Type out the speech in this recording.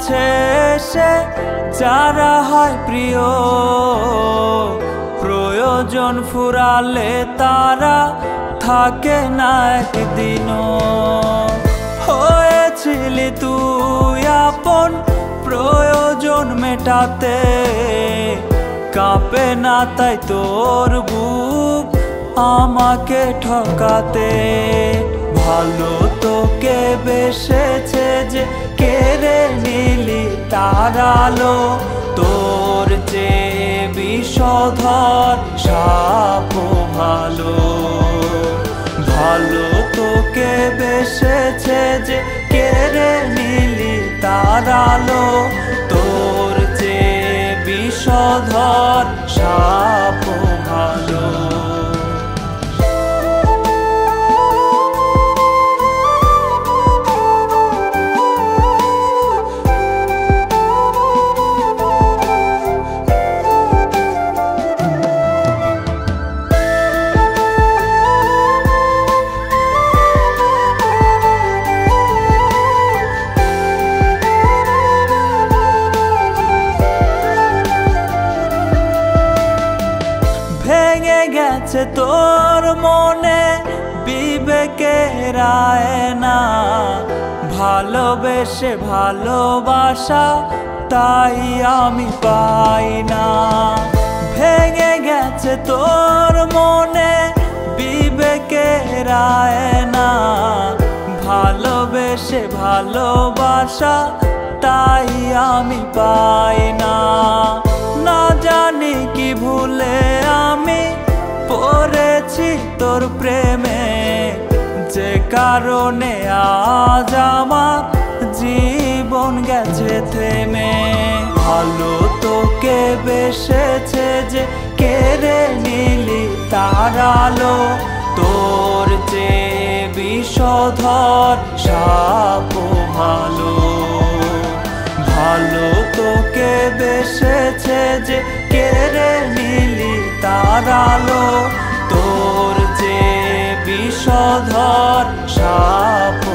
কাছে এসে যারা হয় প্রিয়, প্রয়োজন ফুরালে তারা থাকে না একদিনও। হয়েছিলি তুই আপন প্রয়োজন মেটাতে, কাঁপে না তাই তোর বুক আমাকে ঠকাতে। ভালো তোকে বেসেছে যে কেড়ে নিলি তার আলো, তোর চেয়ে বিষধর সাপও ভালো। ভালো তোকে বেসেছে যে কেড়ে নিলি তার আলো, তোর চেয়ে বিষধর সাপও ভালো। ভেঙে গেছে তোর মনে বিবেকের আয়না, ভালোবেসে ভালোবাসা তাই আমি পাই না। ভেঙে গেছে তোর মনে বিবেকের আয়না, ভালোবেসে ভালোবাসা তাই আমি পাই না। না জানি কি ভুলে আমি পড়েছি তোর প্রেমে, যে কারণে আজ আমার জীবন গেছে থেমে। ভালো তোকে বেসেছে যে কেড়ে নিলি তার আলো, তোর চেয়ে বিষধর সাপও ভালো। ভালো তোকে বেসেছে যে কেড়ে নিলি তার আলো, তোর চেয়ে বিষধর সাপ